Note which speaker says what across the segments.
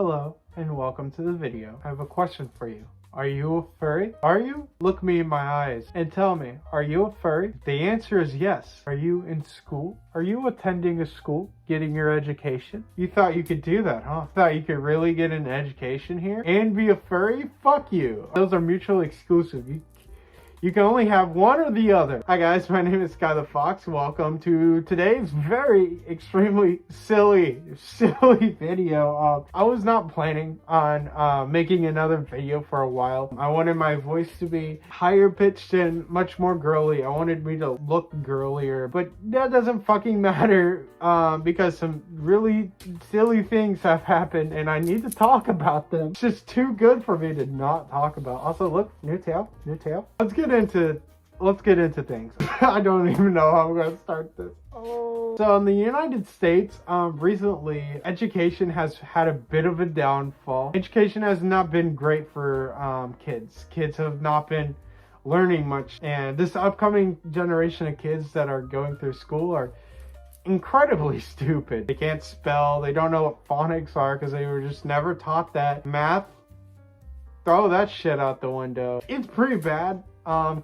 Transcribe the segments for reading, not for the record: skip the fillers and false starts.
Speaker 1: Hello and welcome to the video. I have a question for you. Are you a furry? Are you? Look me in my eyes and tell me, are you a furry? The answer is yes. Are you in school? Are you attending a school, getting your education? You thought you could do that, huh? Thought you could really get an education here and be a furry? Fuck you. Those are mutually exclusive. You can only have one or the other. Hi guys, my name is Skye the Fox. Welcome to today's extremely silly video. I was not planning on making another video for a while. I wanted my voice to be higher pitched and much more girly. I wanted me to look girlier, but that doesn't fucking matter because some really silly things have happened and I need to talk about them. It's just too good for me to not talk about. Also, look, new tail. Let's get into things. I don't even know how I'm gonna start this. So in the United States, recently, education has had a bit of a downfall. Education has not been great for kids. Kids have not been learning much, and this upcoming generation of kids that are going through school are incredibly stupid. They can't spell, they don't know what phonics are because they were just never taught that. Math, throw that shit out the window. It's pretty bad.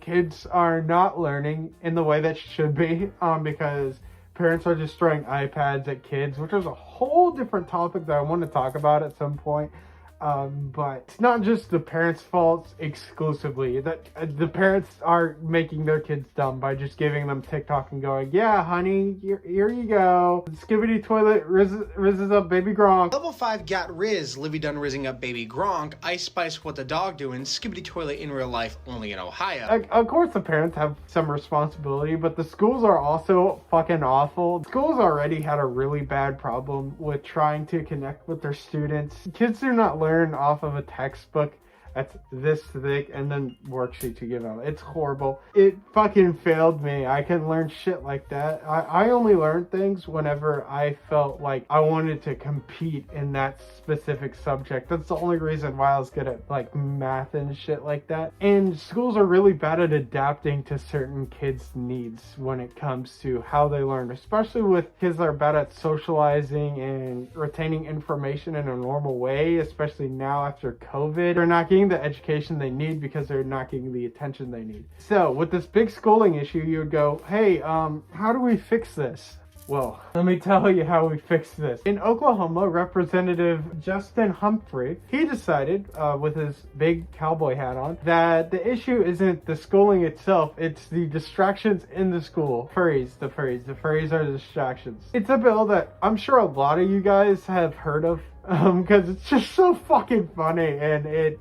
Speaker 1: Kids are not learning in the way that should be, because parents are just throwing iPads at kids, which is a whole different topic that I want to talk about at some point. But it's not just the parents' fault exclusively. That the parents are making their kids dumb by just giving them TikTok and going, yeah, honey, here you go. Skibbity toilet rizzes up baby Gronk.
Speaker 2: Level 5 got Riz, Livy done rizzing up baby Gronk, Ice Spice what the dog doing, Skibbity toilet in real life only in Ohio.
Speaker 1: Of course the parents have some responsibility, but the schools are also fucking awful. Schools already had a really bad problem with trying to connect with their students. Kids do not learn off of a textbook that's this thick and then worksheets you give out. It's horrible. It fucking failed me. I can learn shit like that. I only learned things whenever I felt like I wanted to compete in that specific subject. That's the only reason why I was good at like math and shit like that. And schools are really bad at adapting to certain kids' needs when it comes to how they learn, especially with kids that are bad at socializing and retaining information in a normal way, especially now after COVID. They're not getting the education they need because they're not getting the attention they need. So with this big schooling issue, you would go, hey, how do we fix this? Well, let me tell you how we fix this. In Oklahoma, Representative Justin Humphrey, he decided with his big cowboy hat on that the issue isn't the schooling itself, it's the distractions in the school. The furries are the distractions. It's a bill that I'm sure a lot of you guys have heard of because it's just so fucking funny, and it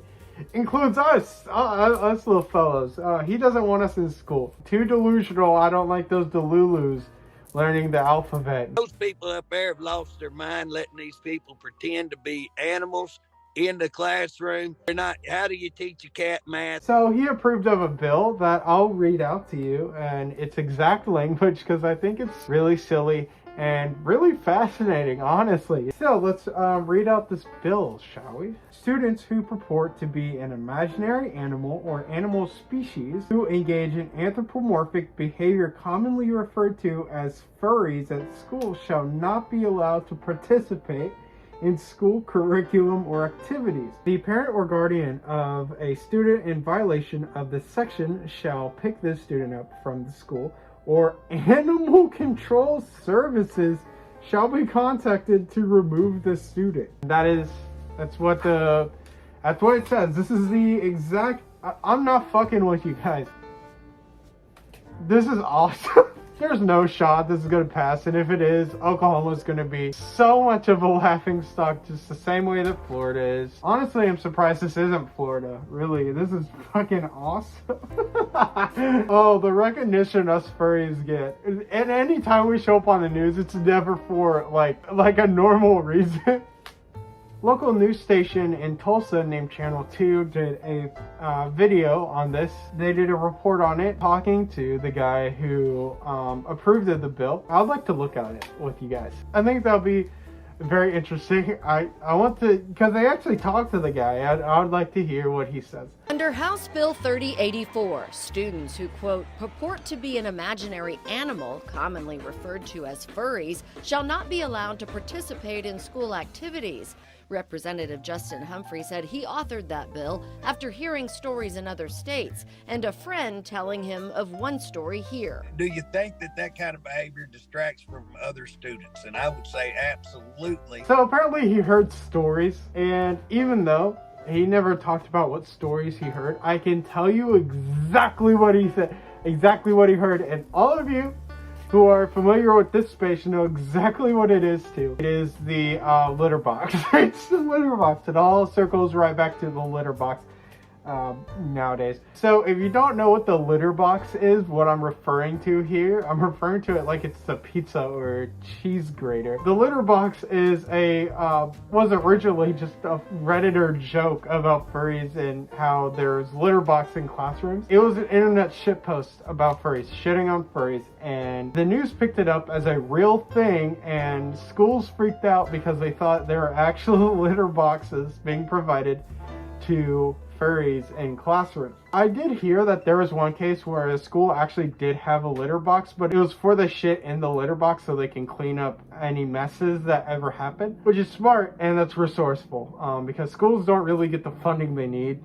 Speaker 1: includes us little fellows. He doesn't want us in school. Too delusional. I don't like those delulus learning the alphabet.
Speaker 3: Those people up there have lost their mind letting these people pretend to be animals in the classroom. They're not. How do you teach a cat math? So
Speaker 1: he approved of a bill that I'll read out to you and its exact language because I think it's really silly and really fascinating, honestly. So let's read out this bill, shall we? Students who purport to be an imaginary animal or animal species who engage in anthropomorphic behavior commonly referred to as furries at school shall not be allowed to participate in school curriculum or activities. The parent or guardian of a student in violation of this section shall pick this student up from the school, or animal control services shall be contacted to remove the student. That's what it says. This is the exact, I'm not fucking with you guys. This is awesome. There's no shot this is gonna pass, and if it is, Oklahoma's gonna be so much of a laughing stock, just the same way that Florida is. Honestly, I'm surprised this isn't Florida. Really, this is fucking awesome. Oh, the recognition us furries get. And anytime we show up on the news, it's never for like a normal reason. Local news station in Tulsa named Channel 2 did a video on this. They did a report on it, talking to the guy who approved of the bill. I'd like to look at it with you guys. I think that'll be very interesting. I want to, because they actually talked to the guy. I would like to hear what he says.
Speaker 4: Under House Bill 3084, students who, quote, purport to be an imaginary animal, commonly referred to as furries, shall not be allowed to participate in school activities. Representative Justin Humphrey said he authored that bill after hearing stories in other states and a friend telling him of one story here.
Speaker 3: Do you think that that kind of behavior distracts from other students? And I would say absolutely.
Speaker 1: So apparently he heard stories, and even though he never talked about what stories he heard, I can tell you exactly what he said, exactly what he heard, and all of you who are familiar with this space know exactly what it is too. It is the litter box. It's the litter box. It all circles right back to the litter box nowadays. So if you don't know what the litter box is, what I'm referring to here, I'm referring to it like it's a pizza or a cheese grater. The litter box is was originally just a Redditor joke about furries and how there's litter box in classrooms. It was an internet shitpost about furries, shitting on furries, and the news picked it up as a real thing, and schools freaked out because they thought there were actual litter boxes being provided to furries in classrooms. I did hear that there was one case where a school actually did have a litter box, but it was for the shit in the litter box so they can clean up any messes that ever happen, which is smart and that's resourceful, because schools don't really get the funding they need,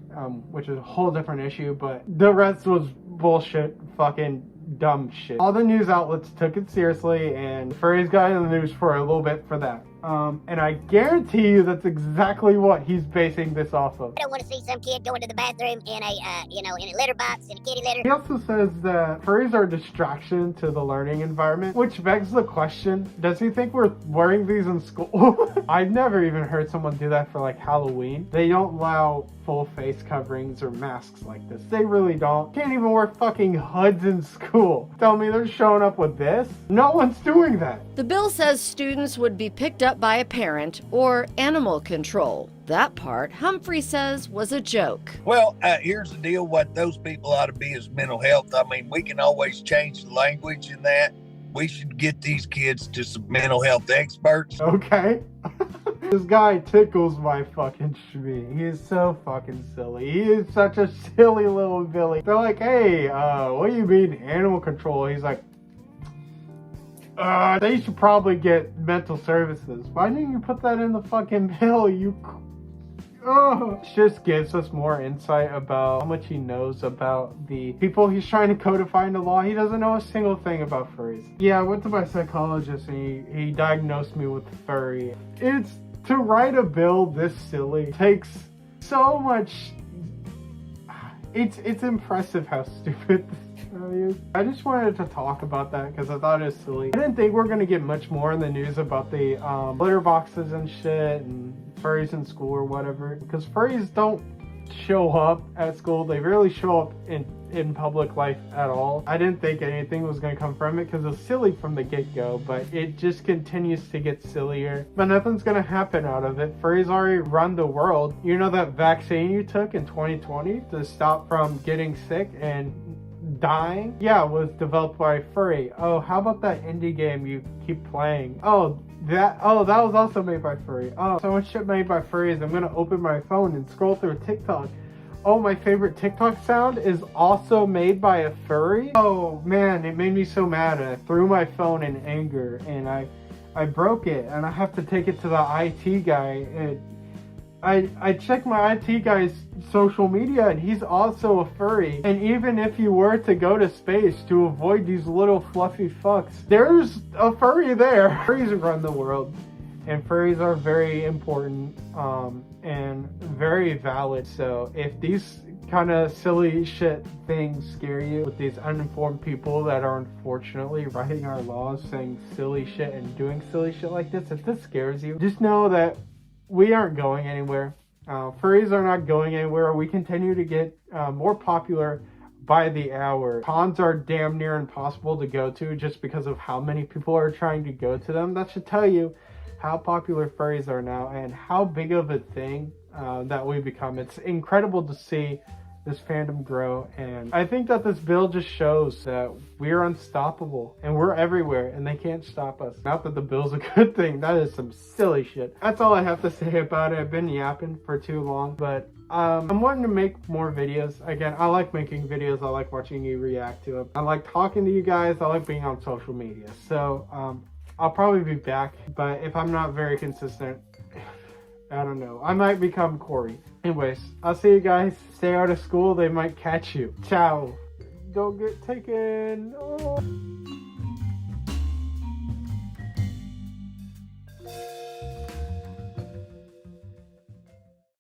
Speaker 1: which is a whole different issue, but the rest was bullshit, fucking dumb shit. All the news outlets took it seriously, and furries got in the news for a little bit for that. And I guarantee you that's exactly what he's basing this off of.
Speaker 5: I don't want to see some kid going to the bathroom in a, in a litter box, in a kitty litter.
Speaker 1: He also says that furries are a distraction to the learning environment, which begs the question, does he think we're wearing these in school? I've never even heard someone do that for like Halloween. They don't allow full face coverings or masks like this. They really don't. Can't even wear fucking hoods in school. Tell me they're showing up with this? No one's doing that.
Speaker 4: The bill says students would be picked up by a parent or animal control. That part, Humphrey says, was a joke.
Speaker 3: Well, here's the deal. What those people ought to be is mental health. I mean, we can always change the language in that. We should get these kids to some mental health experts.
Speaker 1: Okay. This guy tickles my fucking shmee. He is so fucking silly. He is such a silly little Billy. They're like, hey, what do you mean animal control? He's like, they should probably get mental services. Why didn't you put that in the fucking bill, you... Just gives us more insight about how much he knows about the people he's trying to codify into law. He doesn't know a single thing about furries. Yeah, I went to my psychologist and he diagnosed me with furry. It's to write a bill this silly takes so much. It's impressive how stupid this is. I just wanted to talk about that because I thought it was silly. I didn't think we were gonna get much more in the news about the litter boxes and shit and furries in school or whatever, because furries don't show up at school. They rarely show up in public life at all. I didn't think anything was going to come from it because it was silly from the get-go, but it just continues to get sillier. But nothing's going to happen out of it. Furries already run the world. You know that vaccine you took in 2020 to stop from getting sick and dying? Yeah, it was developed by a furry. Oh, how about that indie game you keep playing? That was also made by furry. Oh, so much shit made by furries. I'm gonna open my phone and scroll through TikTok. Oh, my favorite TikTok sound is also made by a furry? Oh man, it made me so mad. I threw my phone in anger and I broke it and I have to take it to the IT guy. And I checked my IT guy's social media and he's also a furry. And even if you were to go to space to avoid these little fluffy fucks, there's a furry there. Furries run the world and furries are very important and very valid. So if these kind of silly shit things scare you with these uninformed people that are unfortunately writing our laws saying silly shit and doing silly shit like this, if this scares you, just know that we aren't going anywhere. Furries are not going anywhere. We continue to get more popular by the hour. Cons are damn near impossible to go to just because of how many people are trying to go to them. That should tell you how popular furries are now and how big of a thing that we've become. It's incredible to see this fandom grow, and I think that this bill just shows that we're unstoppable and we're everywhere and they can't stop us. Not that the bill's a good thing, that is some silly shit. That's all I have to say about it. I've been yapping for too long, but I'm wanting to make more videos. Again, I like making videos. I like watching you react to them. I like talking to you guys. I like being on social media. So I'll probably be back, but if I'm not very consistent, I don't know. I might become Corey. Anyways, I'll see you guys. Stay out of school. They might catch you. Ciao. Don't get taken. Oh.